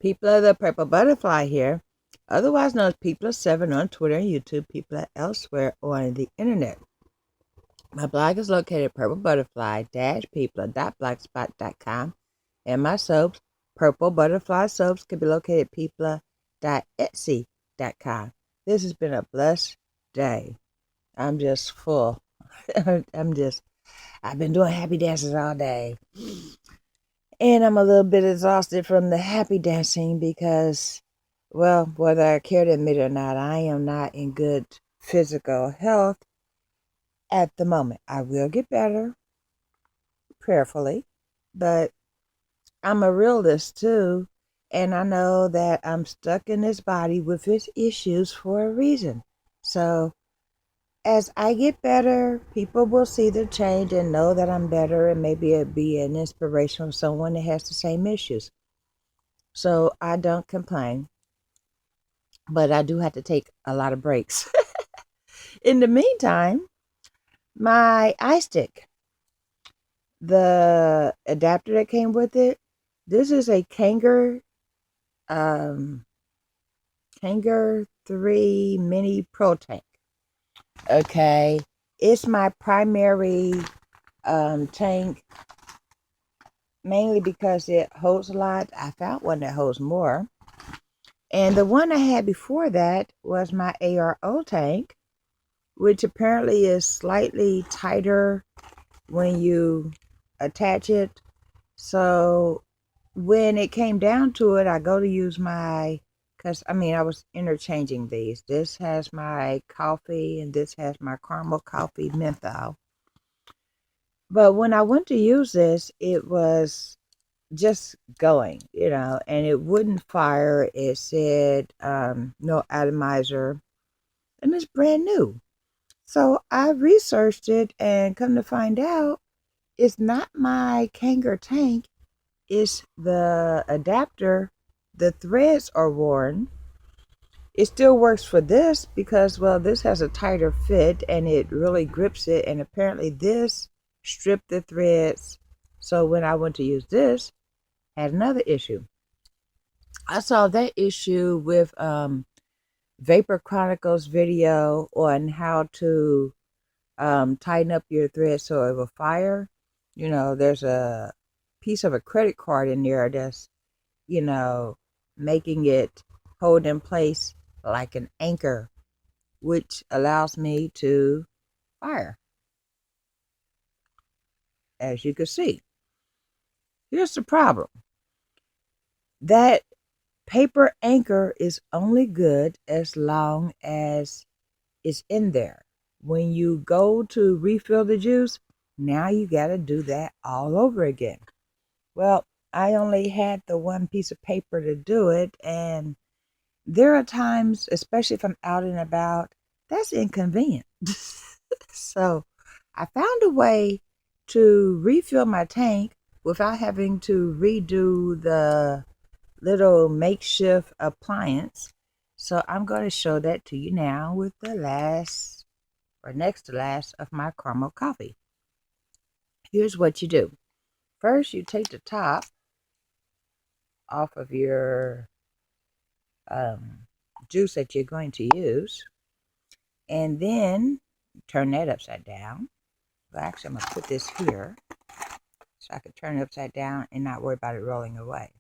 People of the Purple Butterfly here, otherwise known as People of Seven on Twitter and YouTube, people are elsewhere on the internet. My blog is located at purplebutterfly-people.blogspot.com, and my soaps, Purple Butterfly Soaps, can be located at people.etsy.com. This has been a blessed day. I'm just full. I've been doing happy dances all day. And I'm a little bit exhausted from the happy dancing because, well, whether I care to admit it or not, I am not in good physical health at the moment. I will get better, prayerfully, but I'm a realist too, and I know that I'm stuck in this body with its issues for a reason. So as I get better, people will see the change and know that I'm better, and maybe it'll be an inspiration for someone that has the same issues. So I don't complain, but I do have to take a lot of breaks. In the meantime, my iStick, the adapter that came with it, this is a Kanger 3 Mini Pro Tank. Okay, it's my primary tank, mainly because it holds a lot. I found one that holds more. And the one I had before that was my ARO tank, which apparently is slightly tighter when you attach it. So when it came down to it, I go to use my, I was interchanging these. This has my coffee and this has my caramel coffee menthol. But when I went to use this, it was just going, and it wouldn't fire. It said no atomizer, and it's brand new. So I researched it and come to find out it's not my Kanger tank, it's the adapter. The threads are worn. It still works for this because, well, this has a tighter fit and it really grips it, and apparently this stripped the threads. So when I went to use this, I had another issue. I saw that issue with Vapor Chronicles video on how to tighten up your thread so it will fire. There's a piece of a credit card in there that's, making it hold in place like an anchor, which allows me to fire, as you can see. Here's the problem. That paper anchor is only good as long as it's in there. When you go to refill the juice, now you got to do that all over again. Well, I only had the one piece of paper to do it, and there are times, especially if I'm out and about, that's inconvenient. So I found a way to refill my tank without having to redo the little makeshift appliance. So I'm going to show that to you now with the last or next to last of my caramel coffee. Here's what you do. First, you take the top off of your juice that you're going to use, and then turn that upside down. Well, actually, I'm going to put this here so I can turn it upside down and not worry about it rolling away.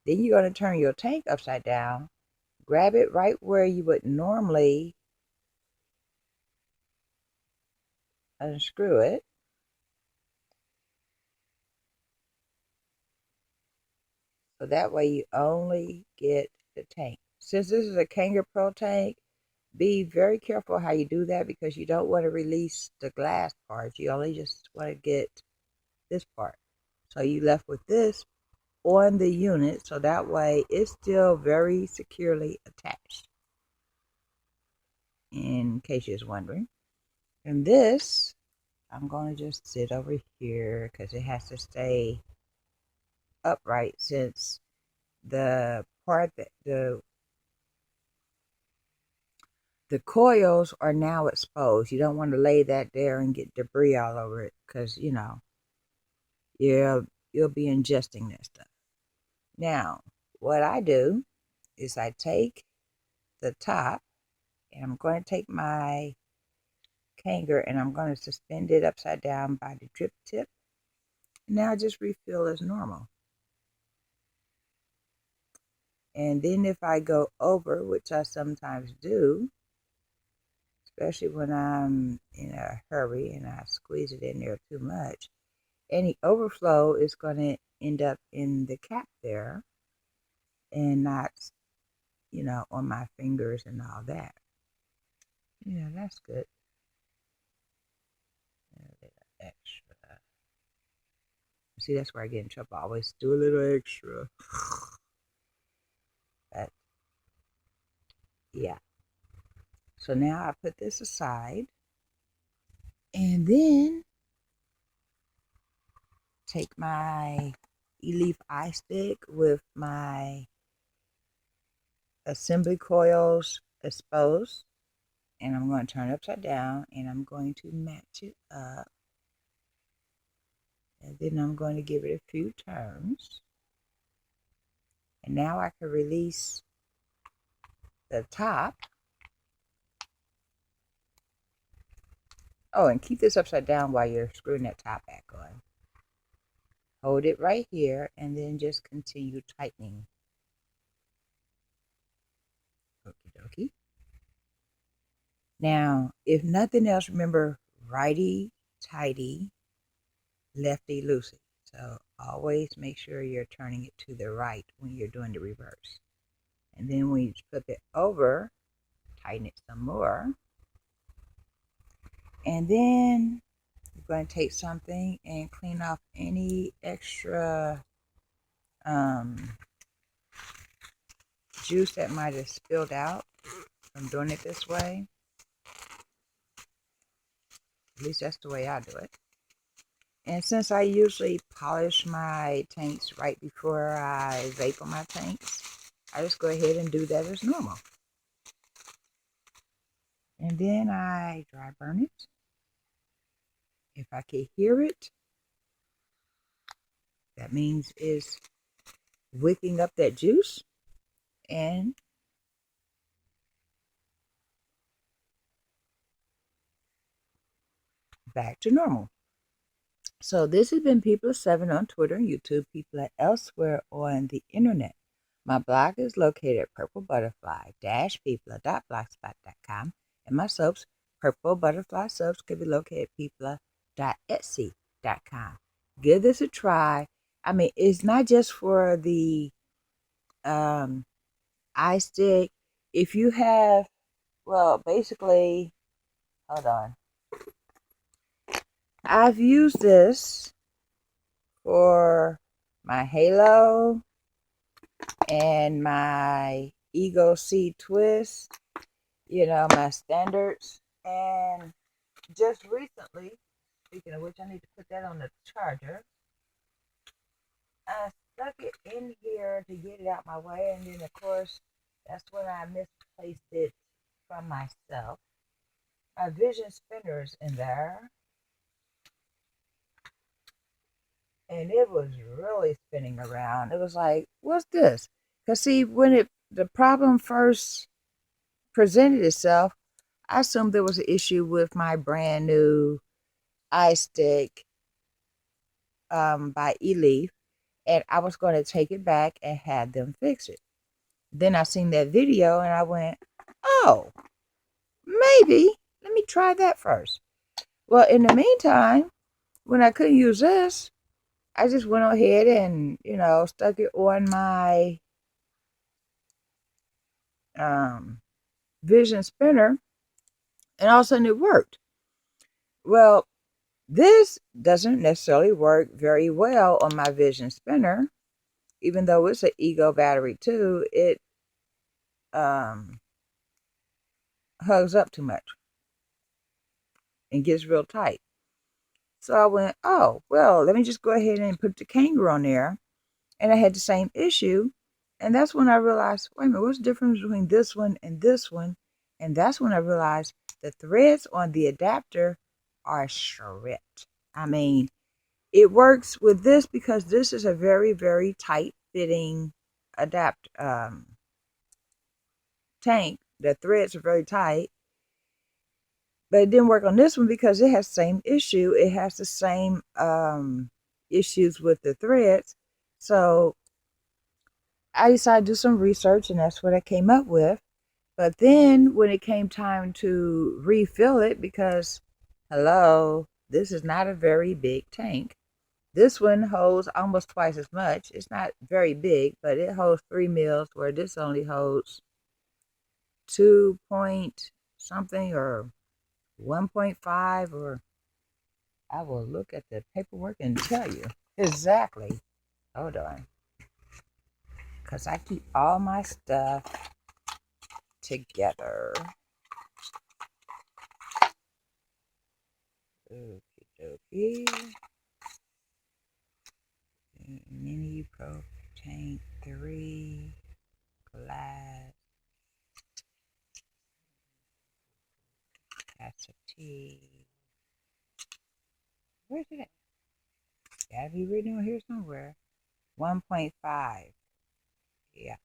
Then you're going to turn your tank upside down, grab it right where you would normally unscrew it. So that way you only get the tank. Since this is a Kanger Pro tank, be very careful how you do that because you don't want to release the glass part. You only just want to get this part. So you left with this on the unit, so that way it's still very securely attached, in case you're wondering. And this, I'm going to just sit over here because it has to stay upright since the part that the coils are now exposed. You don't want to lay that there and get debris all over it because, you'll be ingesting that stuff. Now, what I do is I take the top and I'm going to take my Kanger and I'm going to suspend it upside down by the drip tip. Now just refill as normal. And then if I go over, which I sometimes do, especially when I'm in a hurry and I squeeze it in there too much, any overflow is going to end up in the cap there and not, on my fingers and all that. Yeah, that's good. A little extra. See, that's where I get in trouble. I always do a little extra. But yeah. So now I put this aside and then take my E-Leaf eye stick with my assembly coils exposed and I'm going to turn it upside down and I'm going to match it up and then I'm going to give it a few turns and now I can release the top. Oh, and keep this upside down while you're screwing that top back on. Hold it right here and then just continue tightening. Okie dokie. Now, if nothing else, remember righty tighty, lefty loosey. So always make sure you're turning it to the right when you're doing the reverse. And then when you flip it over, tighten it some more. And then you're going to take something and clean off any extra juice that might have spilled out from doing it this way. At least that's the way I do it. And since I usually polish my tanks right before I vape on my tanks, I just go ahead and do that as normal. And then I dry burn it. If I can hear it, that means it's wicking up that juice and back to normal. So this has been People of 7 on Twitter and YouTube, People at elsewhere on the internet. My blog is located at purplebutterfly-people.blogspot.com and my soaps, Purple Butterfly Soaps, can be located at people.etsy.com. Give this a try. I mean, it's not just for the eye stick. If you have, well, basically, hold on. I've used this for my halo and my Ego C twist, my standards. And just recently, speaking of which, I need to put that on the charger. I stuck it in here to get it out my way, and then of course, that's when I misplaced it from myself. My vision spinner's in there. And it was really spinning around. It was like, what's this? Because see, when the problem first presented itself, I assumed there was an issue with my brand new eye stick by E-Leaf, and I was going to take it back and have them fix it. Then I seen that video and I went, oh, maybe let me try that first. Well, in the meantime, when I couldn't use this, I just went ahead and, stuck it on my vision spinner, and all of a sudden it worked. Well, this doesn't necessarily work very well on my vision spinner, even though it's an Ego battery too. It hugs up too much and gets real tight. So I went, oh, well, let me just go ahead and put the Kangaroo on there. And I had the same issue. And that's when I realized, wait a minute, what's the difference between this one and this one? And that's when I realized the threads on the adapter are stripped. I mean, it works with this because this is a very, very tight fitting tank. The threads are very tight, but it didn't work on this one because it has the same issue. It has the same issues with the threads. So I decided to do some research, and that's what I came up with. But then when it came time to refill it, because hello, this is not a very big tank. This one holds almost twice as much. It's not very big, but it holds 3 mils, where this only holds 2 point something or 1.5, or I will look at the paperwork and tell you exactly. Hold on. Because I keep all my stuff together. Okie dokie. Mini Pro Tank 3 glass capacity. Where's it at? Gotta be written on here somewhere. 1.5. Yeah.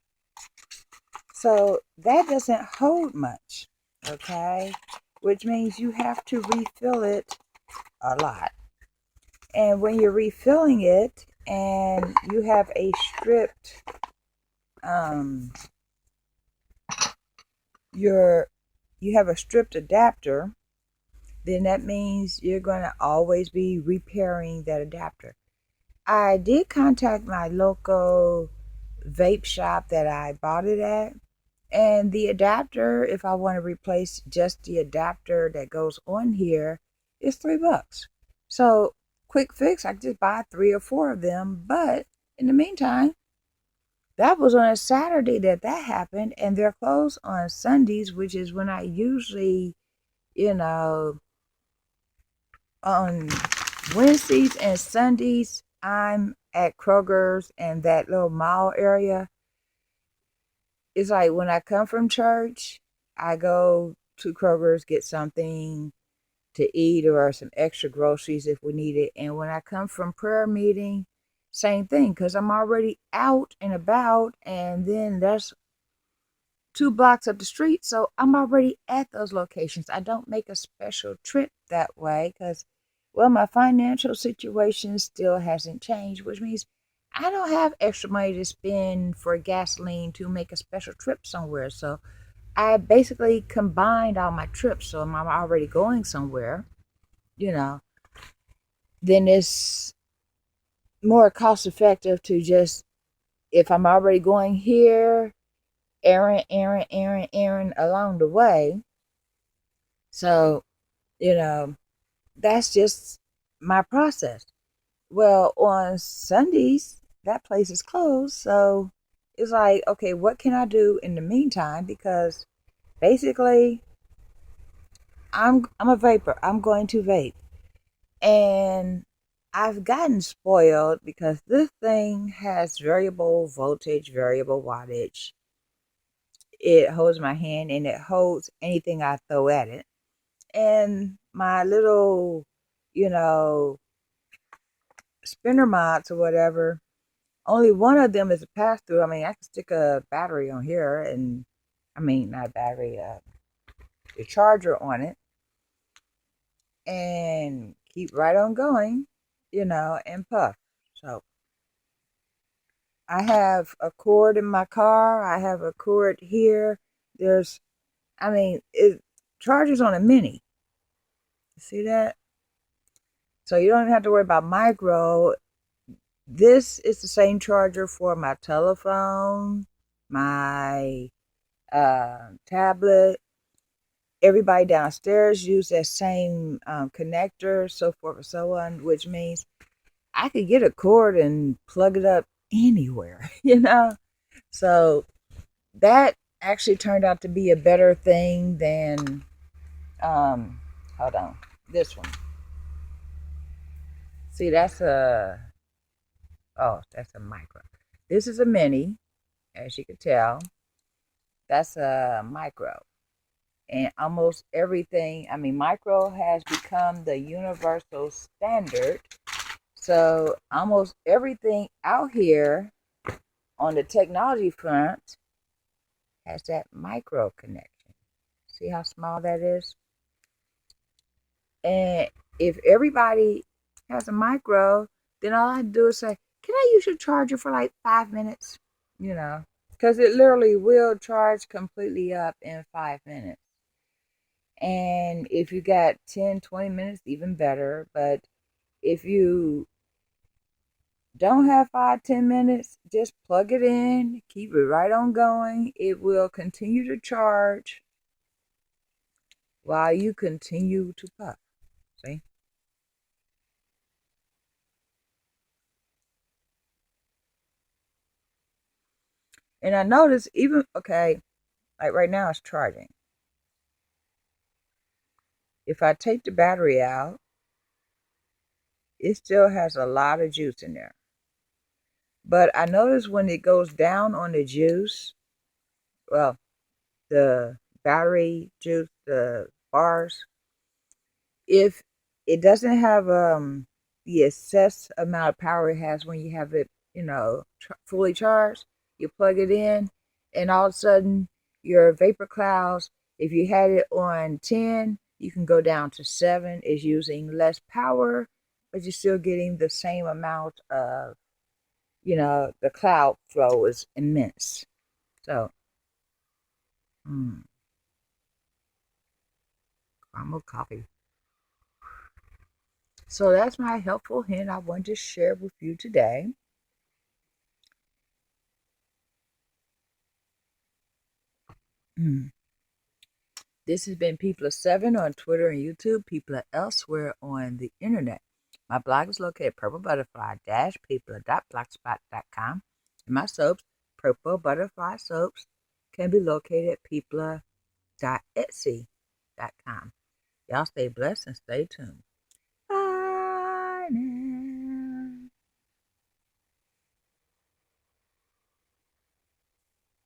So that doesn't hold much, okay? Which means you have to refill it a lot. And when you're refilling it and you have a stripped you have a stripped adapter, then that means you're going to always be repairing that adapter. I did contact my local vape shop that I bought it at, and the adapter, if I want to replace just the adapter that goes on here, is $3. So quick fix, I can just buy 3 or 4 of them. But in the meantime, that was on a Saturday that happened, and they're closed on Sundays, which is when I usually, on Wednesdays and Sundays, I'm at Kroger's and that little mall area. It's like when I come from church, I go to Kroger's, get something to eat or some extra groceries if we need it. And when I come from prayer meeting, same thing, because I'm already out and about, and then there's 2 blocks up the street, so I'm already at those locations. I don't make a special trip that way because, well, my financial situation still hasn't changed, which means I don't have extra money to spend for gasoline to make a special trip somewhere. So I basically combined all my trips. So I'm already going somewhere, then it's more cost effective to just, if I'm already going here, errand along the way. So, that's just my process. Well, on Sundays, that place is closed. So it's like, okay, what can I do in the meantime? Because basically, I'm a vapor. I'm going to vape. And I've gotten spoiled because this thing has variable voltage, variable wattage. It holds my hand and it holds anything I throw at it. And my little, spinner mods or whatever, only one of them is a pass through. I mean, I can stick a battery on here and, not a battery, the charger on it and keep right on going, and puff. So I have a cord in my car. I have a cord here. It charges on a mini. See that? So you don't even have to worry about micro. This is the same charger for my telephone, my tablet. Everybody downstairs use that same connector, so forth and so on, which means I could get a cord and plug it up anywhere, So that actually turned out to be a better thing than, hold on, this one. See, that's a micro. This is a mini, as you can tell. That's a micro. And almost everything, micro has become the universal standard. So almost everything out here on the technology front has that micro connection. See how small that is? And if everybody has a micro, then all I do is say, can I use your charger for like 5 minutes? You know, because it literally will charge completely up in 5 minutes. And if you got 10, 20 minutes, even better. But if you don't have 5, 10 minutes, just plug it in, keep it right on going. It will continue to charge while you continue to puff. See? And I notice even, okay, like right now it's charging. If I take the battery out, it still has a lot of juice in there. But I notice when it goes down on the juice, well, the battery juice, the bars, if it doesn't have the excess amount of power it has when you have it, fully charged, you plug it in, and all of a sudden your vapor clouds, if you had it on 10, you can go down to 7. It's using less power, but you're still getting the same amount of, the cloud flow is immense. So, caramel coffee. So that's my helpful hint I wanted to share with you today. This has been People of Seven on Twitter and YouTube, People of Elsewhere on the internet. My blog is located at purplebutterfly-people.blogspot.com. And my soaps, Purple Butterfly Soaps, can be located at people.etsy.com. Y'all stay blessed and stay tuned.